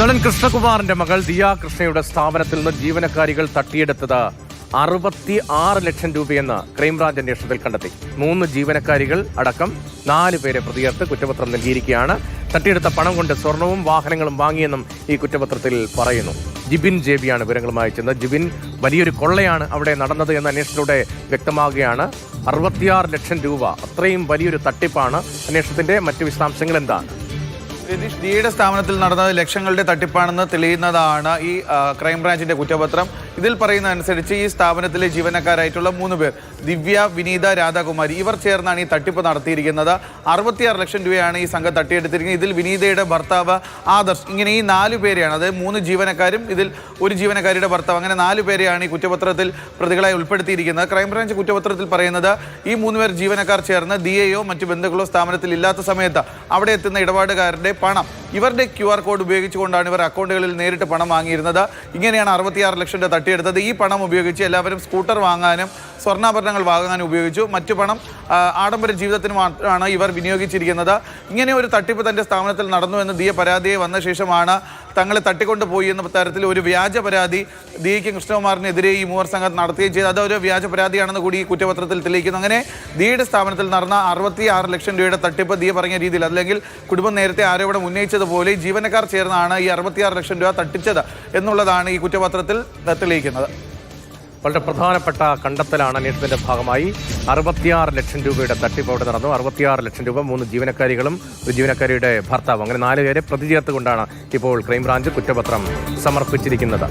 നടൻ കൃഷ്ണകുമാറിന്റെ മകൾ ദിയ കൃഷ്ണയുടെ സ്ഥാപനത്തിൽ നിന്ന് ജീവനക്കാരികൾ തട്ടിയെടുത്തത് 66 ലക്ഷം രൂപയെന്ന് ക്രൈംബ്രാഞ്ച് അന്വേഷണത്തിൽ കണ്ടെത്തി. 3 ജീവനക്കാരികൾ അടക്കം 4 പേരെ പ്രതിയേർത്ത് കുറ്റപത്രം നൽകിയിരിക്കുകയാണ്. തട്ടിയെടുത്ത പണം കൊണ്ട് സ്വർണവും വാഹനങ്ങളും വാങ്ങിയെന്നും ഈ കുറ്റപത്രത്തിൽ പറയുന്നു. ജിബിൻ ജേബിയാണ് വിവരങ്ങളുമായി ചെന്നത്. ജിബിൻ, വലിയൊരു കൊള്ളയാണ് അവിടെ നടന്നത് എന്ന അന്വേഷണത്തിലൂടെ വ്യക്തമാകുകയാണ്. 66 ലക്ഷം രൂപ, അത്രയും വലിയൊരു തട്ടിപ്പാണ്. അന്വേഷണത്തിന്റെ മറ്റു വിശദാംശങ്ങൾ എന്താണ്? ദിയയുടെ സ്ഥാപനത്തിൽ നടന്നത് ലക്ഷങ്ങളുടെ തട്ടിപ്പാണെന്ന് തെളിയുന്നതാണ് ഈ ക്രൈംബ്രാഞ്ചിന്റെ കുറ്റപത്രം. ഇതിൽ പറയുന്നതനുസരിച്ച് ഈ സ്ഥാപനത്തിലെ ജീവനക്കാരായിട്ടുള്ള 3 പേർ, ദിവ്യ, വിനീത, രാധാകുമാരി, ഇവർ ചേർന്നാണ് ഈ തട്ടിപ്പ് നടത്തിയിരിക്കുന്നത്. 66 ലക്ഷം രൂപയാണ് ഈ സംഘം തട്ടിയെടുത്തിരിക്കുന്നത്. ഇതിൽ വിനീതയുടെ ഭർത്താവ് ആദർശ്, ഇങ്ങനെ ഈ 4 പേരെയാണ്, അതായത് 3 ജീവനക്കാരും ഇതിൽ ഒരു ജീവനക്കാരിയുടെ ഭർത്താവ്, അങ്ങനെ 4 പേരെയാണ് ഈ കുറ്റപത്രത്തിൽ പ്രതികളായി ഉൾപ്പെടുത്തിയിരിക്കുന്നത്. ക്രൈംബ്രാഞ്ച് കുറ്റപത്രത്തിൽ പറയുന്നത് ഈ 3 പേർ ജീവനക്കാർ ചേർന്ന് ദിയയോ മറ്റു ബന്ധുക്കളോ സ്ഥാപനത്തിൽ ഇല്ലാത്ത സമയത്ത് അവിടെ എത്തുന്ന ഇടപാടുകാരുടെ പണം ഇവരുടെ QR കോഡ് ഉപയോഗിച്ചുകൊണ്ടാണ് ഇവർ അക്കൗണ്ടുകളിൽ നേരിട്ട് പണം വാങ്ങിയിരുന്നത്. ഇങ്ങനെയാണ് 66 ലക്ഷം രൂപ തട്ടിയെടുത്തത്. ഈ പണം ഉപയോഗിച്ച് എല്ലാവരും സ്കൂട്ടർ വാങ്ങാനും സ്വർണ്ണാഭരണങ്ങൾ വാങ്ങാനും ഉപയോഗിച്ചു. മറ്റു പണം ആഡംബര ജീവിതത്തിന് മാത്രമാണ് ഇവർ വിനിയോഗിച്ചിരിക്കുന്നത്. ഇങ്ങനെ ഒരു തട്ടിപ്പ് തൻ്റെ സ്ഥാപനത്തിൽ നടന്നുവെന്ന് ദിയ പരാതിയെ വന്ന ശേഷമാണ് തങ്ങളെ തട്ടിക്കൊണ്ടുപോയി എന്ന തരത്തിൽ ഒരു വ്യാജ പരാതി ദിയയ്ക്കും കൃഷ്ണകുമാറിനെതിരെ ഈ 3 സംഘം നടത്തുകയും ചെയ്തു. അതൊരു വ്യാജ പരാതിയാണെന്ന് കൂടി ഈ കുറ്റപത്രത്തിൽ തെളിയിക്കുന്നു. അങ്ങനെ ദിയയുടെ സ്ഥാപനത്തിൽ നടന്ന 66 ലക്ഷം രൂപയുടെ തട്ടിപ്പ് ദിയ പറഞ്ഞ രീതിയിൽ, അല്ലെങ്കിൽ കുടുംബം നേരത്തെ ആരോപണം ഉന്നയിച്ചതുപോലെ ജീവനക്കാർ ചേർന്നാണ് ഈ 66 ലക്ഷം രൂപ തട്ടിച്ചത് എന്നുള്ളതാണ് ഈ കുറ്റപത്രത്തിൽ തെളിയിക്കുന്നത്. വളരെ പ്രധാനപ്പെട്ട കണ്ടെത്തലാണ്. അന്വേഷണത്തിന്റെ ഭാഗമായി 66 ലക്ഷം രൂപയുടെ തട്ടിപ്പ് അവിടെ നടന്നു. 66 ലക്ഷം രൂപ, 3 ജീവനക്കാരികളും ഒരു ജീവനക്കാരിയുടെ ഭർത്താവ്, അങ്ങനെ 4 പേരെ പ്രതി ചേർത്തുകൊണ്ടാണ് ഇപ്പോൾ ക്രൈംബ്രാഞ്ച് കുറ്റപത്രം സമർപ്പിച്ചിരിക്കുന്നത്.